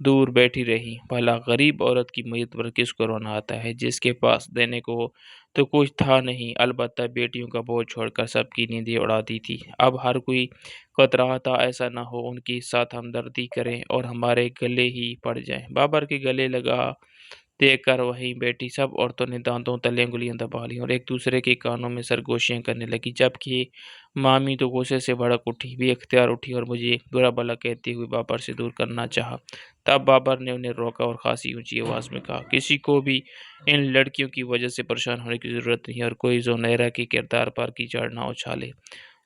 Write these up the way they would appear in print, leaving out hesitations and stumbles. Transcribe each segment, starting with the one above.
دور بیٹھی رہی۔ بھلا غریب عورت کی میت پر کس کو رونا آتا ہے، جس کے پاس دینے کو تو کچھ تھا نہیں، البتہ بیٹیوں کا بوجھ چھوڑ کر سب کی نیندیں اڑاتی تھی۔ اب ہر کوئی کترا تھا ایسا نہ ہو ان کے ساتھ ہمدردی کریں اور ہمارے گلے ہی پڑ جائیں۔ بابر کے گلے لگا دیکھ کر وہیں بیٹھی سب عورتوں نے دانتوں تلے انگلیاں دبا لی اور ایک دوسرے کے کانوں میں سرگوشیاں کرنے لگی، جبکہ مامی تو غصے سے بھڑک اٹھی، بے اختیار اٹھی اور مجھے برا بھلا کہتے ہوئے بابر سے دور کرنا چاہا۔ تب بابر نے انہیں روکا اور خاصی اونچی آواز میں کہا، کسی کو بھی ان لڑکیوں کی وجہ سے پریشان ہونے کی ضرورت نہیں، اور کوئی زنیرہ کے کردار پر کیچڑ نہ اچھالے۔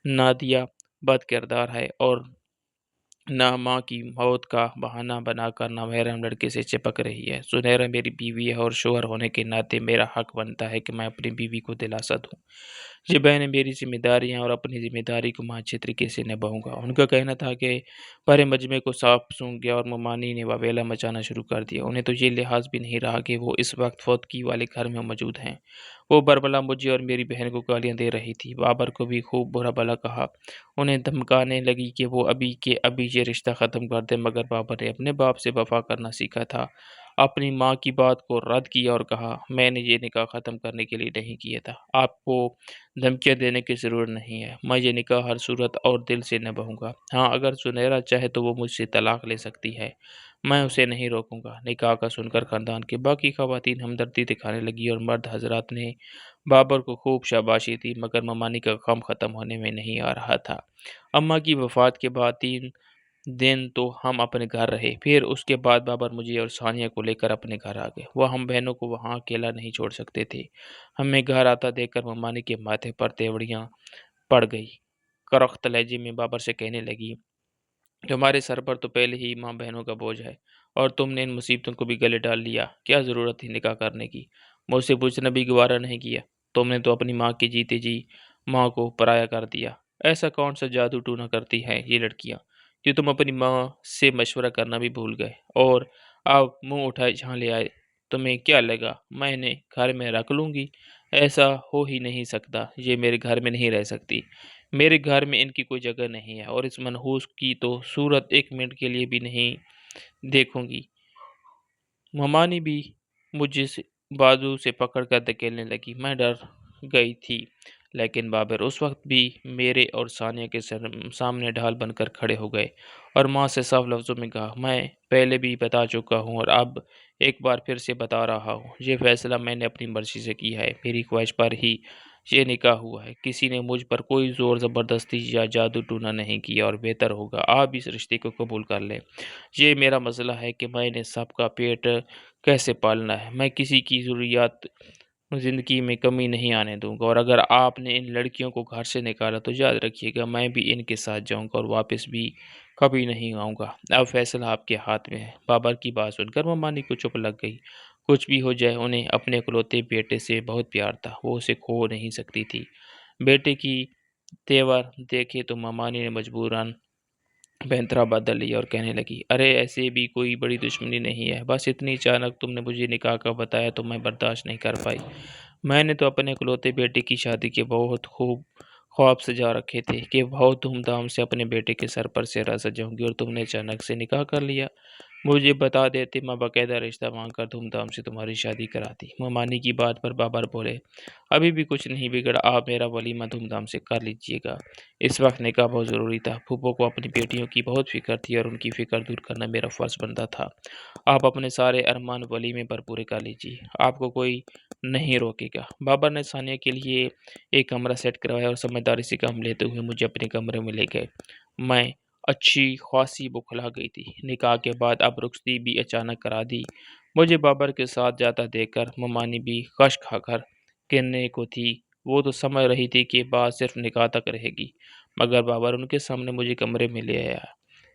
نادیہ بد کردار ہے اور نہ ماں کی موت کا بہانہ بنا کر نامحرم لڑکے سے چپک رہی ہے۔ سنیرا میری بیوی ہے اور شوہر ہونے کے ناطے میرا حق بنتا ہے کہ میں اپنی بیوی کو دلاسا دوں۔ یہ بہنیں میری ذمہ داری ہیں اور اپنی ذمہ داری کو میں اچھے طریقے سے نبھاؤں گا۔ ان کا کہنا تھا کہ پرے مجمع کو صاف سونگ گیا اور ممانی نے واویلا مچانا شروع کر دیا۔ انہیں تو یہ لحاظ بھی نہیں رہا کہ وہ اس وقت فوتگی والے گھر میں موجود ہیں۔ وہ بربلا مجھے اور میری بہن کو گالیاں دے رہی تھی، بابر کو بھی خوب برا بھلا کہا، انہیں دھمکانے لگی کہ وہ ابھی کے ابھی یہ رشتہ ختم کر دے، مگر بابر نے اپنے باپ سے وفا کرنا سیکھا تھا، اپنی ماں کی بات کو رد کیا اور کہا، میں نے یہ نکاح ختم کرنے کے لیے نہیں کیا تھا، آپ کو دھمکیاں دینے کی ضرورت نہیں ہے، میں یہ نکاح ہر صورت اور دل سے نبھاؤں گا۔ ہاں اگر سنیرا چاہے تو وہ مجھ سے طلاق لے سکتی ہے، میں اسے نہیں روکوں گا۔ نکاح کا سن کر خاندان کے باقی خواتین ہمدردی دکھانے لگی اور مرد حضرات نے بابر کو خوب شاباشی دی، مگر ممانی کا غم ختم ہونے میں نہیں آ رہا تھا۔ اماں کی وفات کے بعد 3 دن تو ہم اپنے گھر رہے، پھر اس کے بعد بابر مجھے اور ثانیہ کو لے کر اپنے گھر آ گئے۔ وہ ہم بہنوں کو وہاں اکیلا نہیں چھوڑ سکتے تھے۔ ہمیں گھر آتا دیکھ کر ممانی کے ماتھے پر تیوڑیاں پڑ گئی، کرخت لہجے میں بابر سے کہنے لگی، تمہارے سر پر تو پہلے ہی ماں بہنوں کا بوجھ ہے اور تم نے ان مصیبتوں کو بھی گلے ڈال لیا، کیا ضرورت تھی نکاح کرنے کی؟ مجھ سے پوچھنا بھی گوارا نہیں کیا، تم نے تو اپنی ماں کے جیتے جی ماں کو پرایا کر دیا۔ ایسا کون سا جادو ٹونا کرتی ہیں یہ لڑکیاں کہ تم اپنی ماں سے مشورہ کرنا بھی بھول گئے اور اب منہ اٹھائے جہاں لے آئے؟ تمہیں کیا لگا میں انہیں گھر میں رکھ لوں گی؟ ایسا ہو ہی نہیں سکتا، یہ میرے گھر میں نہیں رہ سکتی، میرے گھر میں ان کی کوئی جگہ نہیں ہے اور اس منحوس کی تو صورت 1 منٹ کے لیے بھی نہیں دیکھوں گی۔ ممانی بھی مجھے بازو سے پکڑ کر دھکیلنے لگی، میں ڈر گئی تھی، لیکن بابر اس وقت بھی میرے اور ثانیہ کے سامنے ڈھال بن کر کھڑے ہو گئے اور ماں سے صاف لفظوں میں کہا، میں پہلے بھی بتا چکا ہوں اور اب ایک بار پھر سے بتا رہا ہوں، یہ فیصلہ میں نے اپنی مرضی سے کیا ہے، میری خواہش پر ہی یہ نکاح ہوا ہے، کسی نے مجھ پر کوئی زور زبردستی یا جادو ٹونا نہیں کیا اور بہتر ہوگا آپ اس رشتے کو قبول کر لیں۔ یہ میرا مسئلہ ہے کہ میں نے سب کا پیٹ کیسے پالنا ہے، میں کسی کی ضروریات زندگی میں کمی نہیں آنے دوں گا، اور اگر آپ نے ان لڑکیوں کو گھر سے نکالا تو یاد رکھیے گا میں بھی ان کے ساتھ جاؤں گا اور واپس بھی کبھی نہیں آؤں گا، اب فیصلہ آپ کے ہاتھ میں ہے۔ بابر کی بات سن کر ممانی کو چپ لگ گئی، کچھ بھی ہو جائے انہیں اپنے اکلوتے بیٹے سے بہت پیار تھا، وہ اسے کھو نہیں سکتی تھی۔ بیٹے کی تیور دیکھے تو ممانی نے مجبوراً بینترا بدل لیا اور کہنے لگی، ارے ایسے بھی کوئی بڑی دشمنی نہیں ہے، بس اتنی اچانک تم نے مجھے نکاح کا بتایا تو میں برداشت نہیں کر پائی، میں نے تو اپنے اکلوتے بیٹے کی شادی کے بہت خوب خواب سجا رکھے تھے کہ بہت دھوم دھام سے اپنے بیٹے کے سر پر سہرا سجاؤں گی اور تم نے اچانک سے نکاح کر لیا، مجھے بتا دیتے میں باقاعدہ رشتہ مانگ کر دھوم دھام سے تمہاری شادی کراتی۔ ممانی کی بات پر بابر بولے، ابھی بھی کچھ نہیں بگڑا، آپ میرا ولیمہ دھوم دھام سے کر لیجیے گا، اس وقت نکاح بہت ضروری تھا، پھوپھو کو اپنی بیٹیوں کی بہت فکر تھی اور ان کی فکر دور کرنا میرا فرض بنتا تھا، آپ اپنے سارے ارمان ولیمے پر پورے کر لیجیے، آپ کو کوئی نہیں روکے گا۔ بابر نے ثانیہ کے لیے ایک کمرہ سیٹ کروایا اور سمجھداری سے کام لیتے ہوئے مجھے اپنے کمرے میں لے گئے، میں اچھی خاصی بکھلا گئی تھی، نکاح کے بعد اب رخصتی بھی اچانک کرا دی، مجھے بابر کے ساتھ جاتا دیکھ کر ممانی بھی غش کھا کر کہنے کو تھی، وہ تو سمجھ رہی تھی کہ بات صرف نکاح تک رہے گی، مگر بابر ان کے سامنے مجھے کمرے میں لے آیا،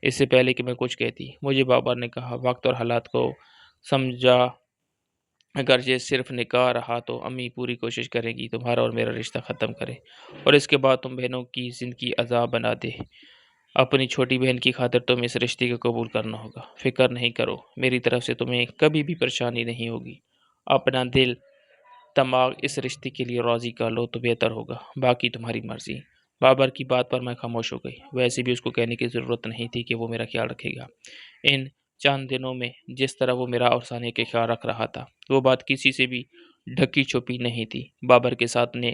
اس سے پہلے کہ میں کچھ کہتی مجھے بابر نے کہا، وقت اور حالات کو سمجھا اگر یہ صرف نکاح رہا تو امی پوری کوشش کرے گی تمہارا اور میرا رشتہ ختم کرے اور اس کے بعد تم بہنوں کی زندگی عذاب بنا دے، اپنی چھوٹی بہن کی خاطر تمہیں اس رشتے کو قبول کرنا ہوگا، فکر نہیں کرو، میری طرف سے تمہیں کبھی بھی پریشانی نہیں ہوگی، اپنا دل دماغ اس رشتے کے لیے راضی کر لو تو بہتر ہوگا، باقی تمہاری مرضی۔ بابر کی بات پر میں خاموش ہو گئی، ویسے بھی اس کو کہنے کی ضرورت نہیں تھی کہ وہ میرا خیال رکھے گا، ان چند دنوں میں جس طرح وہ میرا اور ثانیہ کے خیال رکھ رہا تھا وہ بات کسی سے بھی ڈھکی چھپی نہیں تھی۔ بابر کے ساتھ نے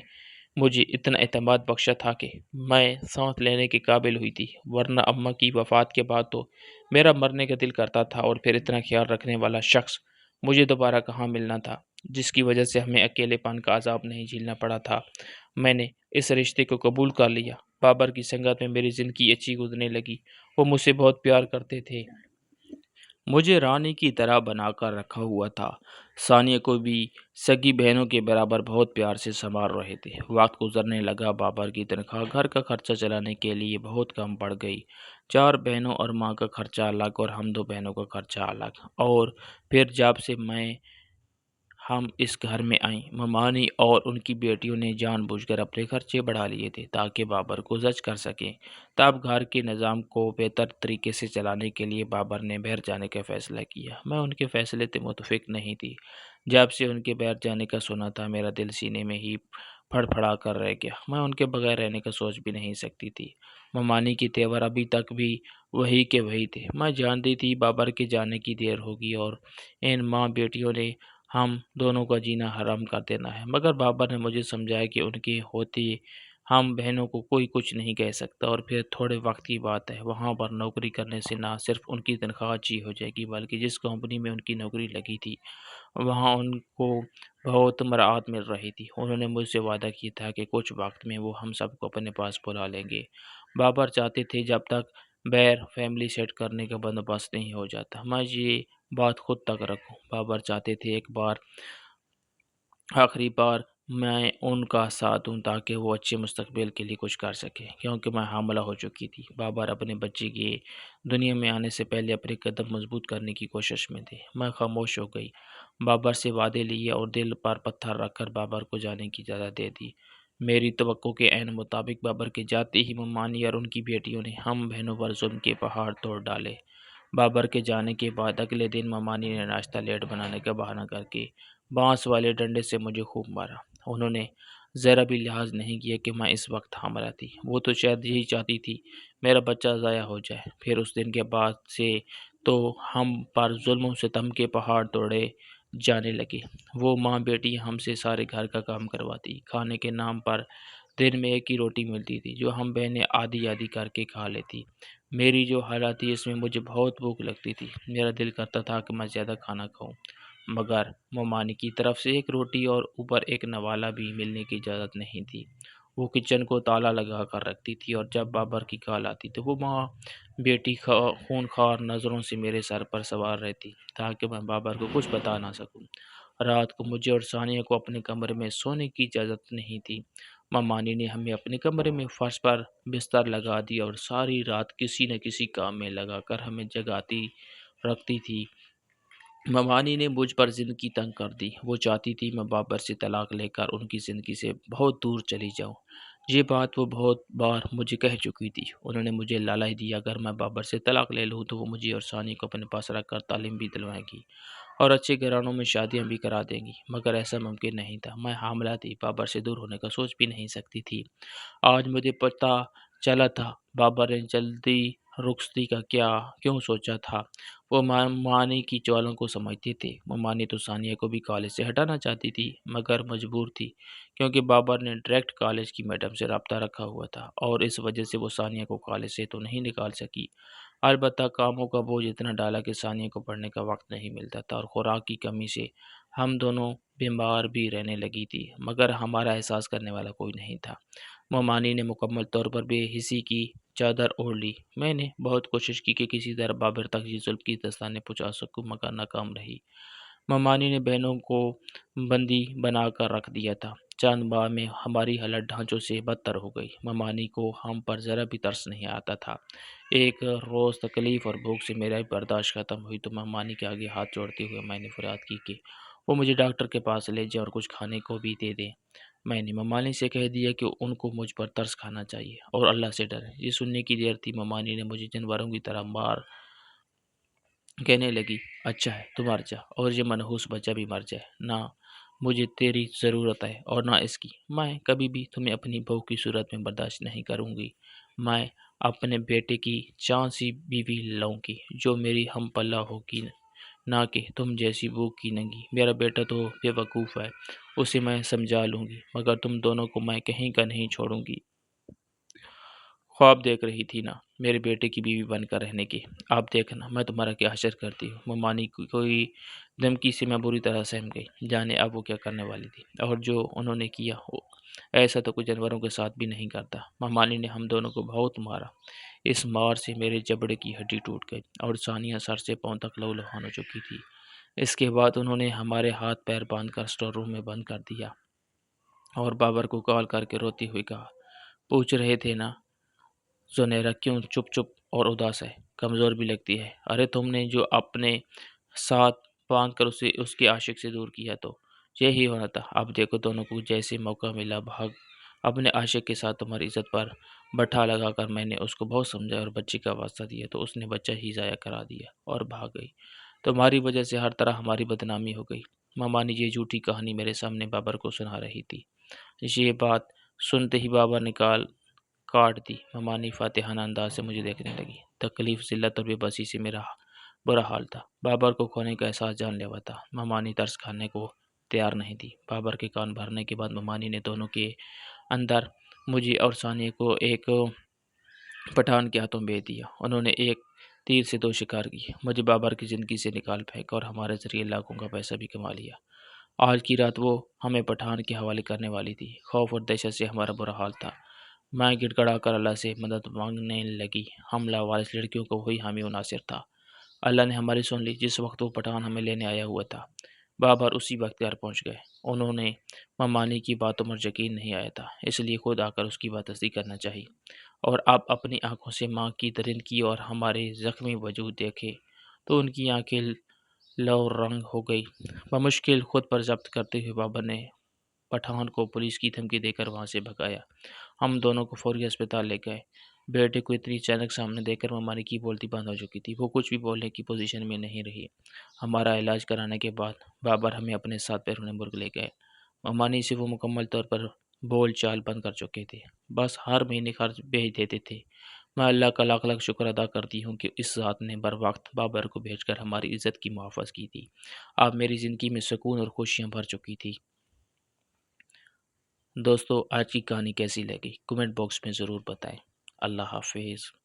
مجھے اتنا اعتماد بخشا تھا کہ میں سانس لینے کے قابل ہوئی تھی، ورنہ اماں کی وفات کے بعد تو میرا مرنے کا دل کرتا تھا، اور پھر اتنا خیال رکھنے والا شخص مجھے دوبارہ کہاں ملنا تھا جس کی وجہ سے ہمیں اکیلے پن کا عذاب نہیں جھیلنا پڑا تھا۔ میں نے اس رشتے کو قبول کر لیا۔ بابر کی سنگت میں میری زندگی اچھی گزرنے لگی۔ وہ مجھ سے بہت پیار کرتے تھے، مجھے رانی کی طرح بنا کر رکھا ہوا تھا۔ ثانیہ کو بھی سگی بہنوں کے برابر بہت پیار سے سنبھال رہے تھے۔ وقت گزرنے لگا، بابر کی تنخواہ گھر کا خرچہ چلانے کے لیے بہت کم پڑ گئی۔ 4 بہنوں اور ماں کا خرچہ الگ اور ہم 2 بہنوں کا خرچہ الگ۔ اور پھر جب سے ہم اس گھر میں آئیں، ممانی اور ان کی بیٹیوں نے جان بوجھ کر اپنے خرچے بڑھا لیے تھے تاکہ بابر کو زج کر سکیں۔ تب گھر کے نظام کو بہتر طریقے سے چلانے کے لیے بابر نے باہر جانے کا فیصلہ کیا۔ میں ان کے فیصلے سے متفق نہیں تھی۔ جب سے ان کے باہر جانے کا سنا تھا، میرا دل سینے میں ہی پھڑ پھڑا کر رہ گیا۔ میں ان کے بغیر رہنے کا سوچ بھی نہیں سکتی تھی۔ ممانی کے تیور ابھی تک بھی وہی کے وہی تھے۔ میں جانتی تھی بابر کے جانے کی دیر ہوگی اور ان ماں بیٹیوں نے ہم دونوں کا جینا حرام کر دینا ہے، مگر بابر نے مجھے سمجھایا کہ ان کی ہوتی ہم بہنوں کو کوئی کچھ نہیں کہہ سکتا۔ اور پھر تھوڑے وقت کی بات ہے، وہاں پر نوکری کرنے سے نہ صرف ان کی تنخواہ اچھی ہو جائے گی بلکہ جس کمپنی میں ان کی نوکری لگی تھی وہاں ان کو بہت مراعات مل رہی تھی۔ انہوں نے مجھ سے وعدہ کیا تھا کہ کچھ وقت میں وہ ہم سب کو اپنے پاس بلا لیں گے۔ بابر چاہتے تھے جب تک بیر فیملی سیٹ کرنے کا بندوبست نہیں ہو جاتا میں یہ بات خود تک رکھوں۔ بابر چاہتے تھے آخری بار میں ان کا ساتھ دوں تاکہ وہ اچھے مستقبل کے لیے کچھ کر سکے، کیونکہ میں حاملہ ہو چکی تھی۔ بابر اپنے بچے کے دنیا میں آنے سے پہلے اپنے قدم مضبوط کرنے کی کوشش میں تھے۔ میں خاموش ہو گئی، بابر سے وعدے لیے اور دل پر پتھر رکھ کر بابر کو جانے کی اجازت دے دی۔ میری توقع کے عین مطابق بابر کے جاتے ہی ممانی اور ان کی بیٹیوں نے ہم بہنوں پر ظلم کے پہاڑ توڑ ڈالے۔ بابر کے جانے کے بعد اگلے دن ممانی نے ناشتہ لیٹ بنانے کا بہانہ کر کے بانس والے ڈنڈے سے مجھے خوب مارا۔ انہوں نے ذرا بھی لحاظ نہیں کیا کہ میں اس وقت حاملہ تھی۔ وہ تو شاید یہی چاہتی تھی میرا بچہ ضائع ہو جائے۔ پھر اس دن کے بعد سے تو ہم پر ظلم و ستم کے پہاڑ توڑے جانے لگے۔ وہ ماں بیٹی ہم سے سارے گھر کا کام کرواتی۔ کھانے کے نام پر دن میں ایک ہی روٹی ملتی تھی جو ہم بہنیں آدھی آدھی کر کے کھا لیتی۔ میری جو حالت تھی اس میں مجھے بہت بھوک لگتی تھی۔ میرا دل کرتا تھا کہ میں زیادہ کھانا کھاؤں، مگر ممانی کی طرف سے ایک روٹی اور اوپر ایک نوالہ بھی ملنے کی اجازت نہیں تھی۔ وہ کچن کو تالا لگا کر رکھتی تھی اور جب بابر کی کال آتی تو وہ ماں بیٹی خون خوار نظروں سے میرے سر پر سوار رہتی تاکہ میں بابر کو کچھ بتا نہ سکوں۔ رات کو مجھے اور ثانیہ کو اپنے کمرے میں سونے کی اجازت نہیں تھی۔ ممانی نے ہمیں اپنے کمرے میں فرش پر بستر لگا دیا اور ساری رات کسی نہ کسی کام میں لگا کر ہمیں جگاتی رکھتی تھی۔ ممانی نے مجھ پر زندگی تنگ کر دی۔ وہ چاہتی تھی میں بابر سے طلاق لے کر ان کی زندگی سے بہت دور چلی جاؤں۔ یہ بات وہ بہت بار مجھے کہہ چکی تھی۔ انہوں نے مجھے لالچ دیا اگر میں بابر سے طلاق لے لوں تو وہ مجھے اور ثانیہ کو اپنے پاس رکھ کر تعلیم بھی دلوائے گی اور اچھے گھرانوں میں شادیاں بھی کرا دیں گی، مگر ایسا ممکن نہیں تھا۔ میں حاملہ تھی، بابر سے دور ہونے کا سوچ بھی نہیں سکتی تھی۔ آج مجھے پتہ چلا تھا بابر نے جلدی رخصتی کا کیوں سوچا تھا۔ وہ ممانی کی چالوں کو سمجھتے تھے۔ ممانی تو ثانیہ کو بھی کالج سے ہٹانا چاہتی تھی مگر مجبور تھی کیونکہ بابر نے ڈائریکٹ کالج کی میڈم سے رابطہ رکھا ہوا تھا اور اس وجہ سے وہ ثانیہ کو کالج سے تو نہیں نکال سکی۔ البتہ کاموں کا بوجھ اتنا ڈالا کہ ثانیہ کو پڑھنے کا وقت نہیں ملتا تھا اور خوراک کی کمی سے ہم دونوں بیمار بھی رہنے لگی تھی، مگر ہمارا احساس کرنے والا کوئی نہیں تھا۔ ممانی نے مکمل طور پر بے حسی کی چادر اوڑھ لی۔ میں نے بہت کوشش کی کہ کسی طرح بابر تک یہ ظلم کی داستانیں پہنچا سکوں مگر ناکام رہی۔ ممانی نے بہنوں کو بندی بنا کر رکھ دیا تھا۔ چند ماہ میں ہماری حالت ڈھانچوں سے بدتر ہو گئی۔ ممانی کو ہم پر ذرا بھی ترس نہیں آتا تھا۔ ایک روز تکلیف اور بھوک سے میرا برداشت ختم ہوئی تو ممانی کے آگے ہاتھ جوڑتے ہوئے میں نے فریاد کی کہ وہ مجھے ڈاکٹر کے پاس لے جائے اور کچھ کھانے کو بھی دے دیں۔ میں نے ممانی سے کہہ دیا کہ ان کو مجھ پر ترس کھانا چاہیے اور اللہ سے ڈرے۔ یہ سننے کی دیر تھی، ممانی نے مجھے جانوروں کی طرح مار کہنے لگی، اچھا ہے تو مر جا اور یہ منحوس بچہ بھی مر جائے، نہ مجھے تیری ضرورت ہے اور نہ اس کی۔ میں کبھی بھی تمہیں اپنی بہو کی صورت میں برداشت نہیں کروں گی۔ میں اپنے بیٹے کی چاند سی بیوی لاؤں گی جو میری ہم پلہ ہوگی، نہ کہ تم جیسی بھوک کی ننگی۔ میرا بیٹا تو بے وقوف ہے، اسے میں سمجھا لوں گی، مگر تم دونوں کو میں کہیں کا نہیں چھوڑوں گی۔ خواب دیکھ رہی تھی نا میرے بیٹے کی بیوی بن کر رہنے کی، اب دیکھنا میں تمہارا کیا حشر کرتی ہوں۔ ممانی کی کوئی دھمکی سے میں بری طرح سہم گئی، جانے اب وہ کیا کرنے والی تھی، اور جو انہوں نے کیا ایسا تو کچھ جانوروں کے ساتھ بھی نہیں کرتا۔ ممانی نے ہم دونوں کو بہت مارا، اس مار سے میرے جبڑے کی ہڈی ٹوٹ گئی اور ثانیہ سر سے پاؤں تک لہو ہو چکی تھی۔ اس کے بعد انہوں نے ہمارے ہاتھ پیر باندھ کر اسٹور روم میں بند کر دیا اور بابر کو کال کر کے روتی ہوئی کہا، پوچھ رہے تھے نا زنیرا کیوں چپ چپ اور اداس ہے، کمزور بھی لگتی ہے۔ ارے تم نے جو اپنے ساتھ باندھ کر اسے اس کے عاشق سے دور کیا تو یہی ہونا تھا۔ اب دیکھو دونوں کو جیسے موقع ملا بھاگ اپنے عاشق کے ساتھ تمہاری عزت پر بٹھا لگا کر میں نے اس کو بہت سمجھایا اور بچے کا واسطہ دیا تو اس نے بچہ ہی ضائع کرا دیا اور بھاگ گئی۔ تمہاری وجہ سے ہر طرح ہماری بدنامی ہو گئی۔ ممانی یہ جھوٹی کہانی میرے سامنے بابر کو سنا رہی تھی۔ یہ بات سنتے ہی بابر نے کاٹ دی۔ ممانی فاتحانہ انداز سے مجھے دیکھنے لگی۔ تکلیف، ذلت اور بے بسی سے میرا برا حال تھا۔ بابر کو کھونے کا احساس جان لیوا تھا۔ ممانی ترس کھانے کو تیار نہیں تھی۔ بابر کے کان بھرنے کے بعد ممانی نے دونوں کے اندر مجھے اور ثانیہ کو ایک پٹھان کے ہاتھوں بھیج دیا۔ انہوں نے ایک تیر سے دو شکار کیے، مجھے بابر کی زندگی سے نکال پھینکا اور ہمارے ذریعے لاکھوں کا پیسہ بھی کما لیا۔ آج کی رات وہ ہمیں پٹھان کے حوالے کرنے والی تھی۔ خوف اور دہشت سے ہمارا برا حال تھا۔ میں گڑ گڑا کر اللہ سے مدد مانگنے لگی۔ ہم لاوارث لڑکیوں کو وہی حامی و ناصر تھا۔ اللہ نے ہماری سن لی۔ جس وقت وہ پٹھان ہمیں لینے آیا ہوا تھا بابر اسی وقت گھر پہنچ گئے۔ انہوں نے ممانی کی باتوں پر یقین نہیں آیا تھا، اس لیے خود آ کر اس کی بات تصدیق کرنا چاہی، اور اب اپنی آنکھوں سے ماں کی درندگی اور ہمارے زخمی وجود دیکھے تو ان کی آنکھیں لو رنگ ہو گئی۔ بمشکل خود پر ضبط کرتے ہوئے بابر نے پٹھان کو پولیس کی دھمکی دے کر وہاں سے بھگایا۔ ہم دونوں کو فوری ہسپتال لے گئے۔ بیٹے کو اتنی اچانک سامنے دیکھ کر ممانی کی بولتی بند ہو چکی تھی، وہ کچھ بھی بولنے کی پوزیشن میں نہیں رہی۔ ہمارا علاج کرانے کے بعد بابر ہمیں اپنے ساتھ بیرون ملک لے گئے۔ ممانی سے وہ مکمل طور پر بول چال بند کر چکے تھے، بس ہر مہینے خرچ بھیج دیتے تھے۔ میں اللہ کا لاکھ لاکھ شکر ادا کرتی ہوں کہ اس ذات نے بر وقت بابر کو بھیج کر ہماری عزت کی محافظ کی تھی۔ اب میری زندگی میں سکون اور خوشیاں بھر چکی تھی۔ دوستو آج کی کہانی کیسی لگی کمنٹ باکس میں ضرور بتائیں۔ اللہ حافظ۔